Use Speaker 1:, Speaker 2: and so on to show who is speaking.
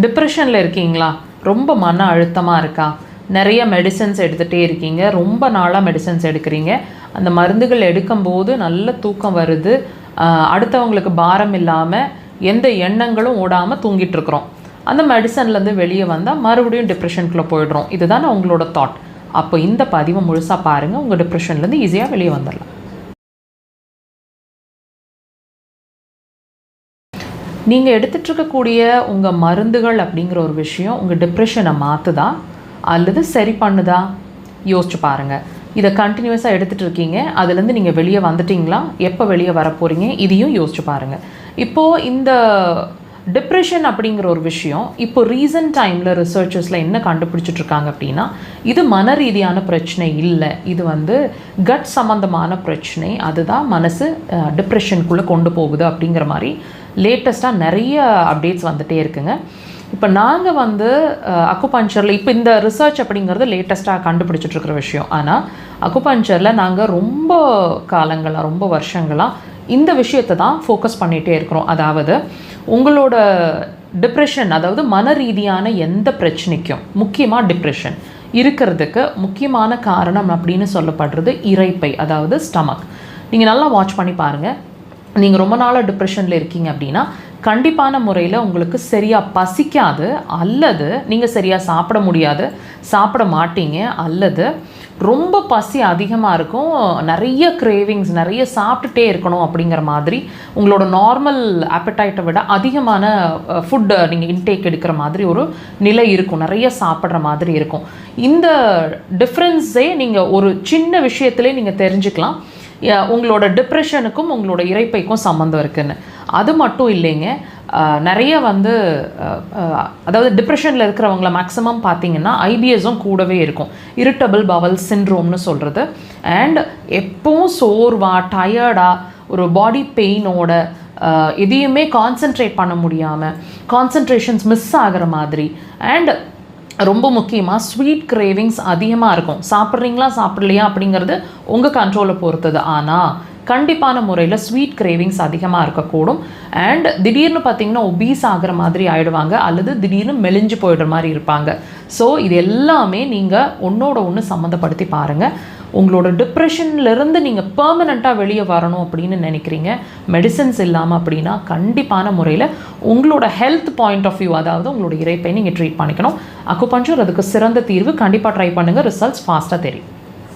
Speaker 1: டிப்ரெஷனில் இருக்கீங்களா? ரொம்ப மன அழுத்தமாக இருக்கா? நிறைய மெடிசன்ஸ் எடுத்துகிட்டே இருக்கீங்க, ரொம்ப நாளாக மெடிசன்ஸ் எடுக்கிறீங்க, அந்த மருந்துகள் எடுக்கும்போது நல்ல தூக்கம் வருது, அடுத்தவங்களுக்கு பாரம் இல்லாமல் எந்த எண்ணங்களும் ஓடாமல் தூங்கிட்டுருக்குறோம். அந்த மெடிசன்லேருந்து வெளியே வந்தால் மறுபடியும் டிப்ரெஷனுக்குள்ளே போய்டுறோம். இதுதான் உங்களோட தாட். அப்போ இந்த பதிவை முழுசாக பாருங்கள், உங்கள் டிப்ரெஷன்லேருந்து ஈஸியாக வெளியே வந்துடலாம். நீங்கள் எடுத்துகிட்ருக்கக்கூடிய உங்கள் மருந்துகள் அப்படிங்கிற ஒரு விஷயம் உங்கள் டிப்ரெஷனை மாற்றுதா அல்லது சரி பண்ணுதா? யோசிச்சு பாருங்கள். இதை கண்டினியூஸாக எடுத்துகிட்டு இருக்கீங்க, அதுலேருந்து நீங்கள் வெளியே வந்துட்டிங்களா? எப்போ வெளியே வர போகிறீங்க? இதையும் யோசிச்சு பாருங்கள். இப்போது இந்த டிப்ரெஷன் அப்படிங்கிற ஒரு விஷயம் இப்போ ரீசன்ட் டைமில் ரிசர்ச்சர்ஸில் என்ன கண்டுபிடிச்சிட்ருக்காங்க அப்படின்னா, இது மன ரீதியான பிரச்சனை இல்லை, இது கட் சம்மந்தமான பிரச்சனை, அதுதான் மனசு டிப்ரெஷனுக்குள்ளே கொண்டு போகுது அப்படிங்கிற மாதிரி லேட்டஸ்ட்டாக நிறைய அப்டேட்ஸ் வந்துகிட்டே இருக்குங்க. இப்போ நாங்கள் அக்குபஞ்சரில் இப்போ இந்த ரிசர்ச் அப்படிங்கிறது லேட்டஸ்ட்டாக கண்டுபிடிச்சிட்ருக்கிற விஷயம். ஆனால் அக்குபஞ்சரில் நாங்கள் ரொம்ப காலங்களாக, ரொம்ப வருஷங்களாக இந்த விஷயத்தை தான் ஃபோக்கஸ் பண்ணிகிட்டே இருக்கிறோம். அதாவது உங்களோட டிப்ரெஷன், அதாவது மன ரீதியான எந்த பிரச்சனைக்கும், முக்கியமாக டிப்ரெஷன் இருக்கிறதுக்கு முக்கியமான காரணம் அப்படின்னு சொல்லப்படுறது இரைப்பை, அதாவது ஸ்டமக். நீங்கள் நல்லா வாட்ச் பண்ணி பாருங்கள். நீங்கள் ரொம்ப நாளாக டிப்ரெஷனில் இருக்கீங்க அப்படின்னா கண்டிப்பான முறையில் உங்களுக்கு சரியாக பசிக்காது, அல்லது நீங்கள் சரியாக சாப்பிட முடியாது, சாப்பிட மாட்டீங்க, அல்லது ரொம்ப பசி அதிகமாக இருக்கும், நிறைய கிரேவிங்ஸ், நிறைய சாப்பிட்டுட்டே இருக்கணும் அப்படிங்கிற மாதிரி உங்களோட நார்மல் ஆப்படைட்டை விட அதிகமான ஃபுட்டை நீங்கள் இன்டேக் எடுக்கிற மாதிரி ஒரு நிலை இருக்கும், நிறைய சாப்பிட்ற மாதிரி இருக்கும். இந்த டிஃப்ரென்ஸே நீங்கள் ஒரு சின்ன விஷயத்திலே நீங்கள் தெரிஞ்சுக்கலாம் உங்களோட டிப்ரெஷனுக்கும் உங்களோட இரைப்பைக்கும் சம்மந்தம் இருக்குதுன்னு. அது மட்டும் இல்லைங்க, நிறைய அதாவது டிப்ரெஷனில் இருக்கிறவங்கள மேக்ஸிமம் பார்த்தீங்கன்னா ஐபிஎஸும் கூடவே இருக்கும், இரிட்டபிள் பவல் சிண்ட்ரோம்னு சொல்கிறது. அண்ட் எப்பவும் சோர்வாக, டயர்டாக, ஒரு பாடி பெயினோட, எதையுமே கான்சென்ட்ரேட் பண்ண முடியாமல், கான்சன்ட்ரேஷன்ஸ் மிஸ் ஆகிற மாதிரி, அண்ட் ரொம்ப முக்கியமாக ஸ்வீட் கிரேவிங்ஸ் அதிகமாக இருக்கும். சாப்பிட்றீங்களா சாப்பிட்லையா அப்படிங்கிறது உங்கள் கண்ட்ரோலில் பொறுத்தது. ஆனால் கண்டிப்பான முறையில் ஸ்வீட் கிரேவிங்ஸ் அதிகமாக இருக்கக்கூடும். அண்ட் திடீர்னு பார்த்திங்கன்னா ஒபீஸ் ஆகிற மாதிரி ஆகிடுவாங்க, அல்லது திடீர்னு மெலிஞ்சு போயிடுற மாதிரி இருப்பாங்க. ஸோ இது எல்லாமே நீங்கள் ஒன்றோட ஒன்று சம்மந்தப்படுத்தி பாருங்கள். உங்களோட டிப்ரெஷன்லேருந்து நீங்கள் பெர்மனெண்ட்டாக வெளியே வரணும் அப்படின்னு நினைக்கிறீங்க, மெடிசன்ஸ் இல்லாமல் அப்படின்னா கண்டிப்பான முறையில் உங்களோட ஹெல்த் பாயிண்ட் ஆஃப் வியூ, அதாவது உங்களோட இரைப்பை நீங்கள் ட்ரீட் பண்ணிக்கணும். அக்குபஞ்சர் அதுக்கு சிறந்த தீர்வு. கண்டிப்பாக ட்ரை பண்ணுங்கள், ரிசல்ட்ஸ் ஃபாஸ்ட்டாக தெரியும்.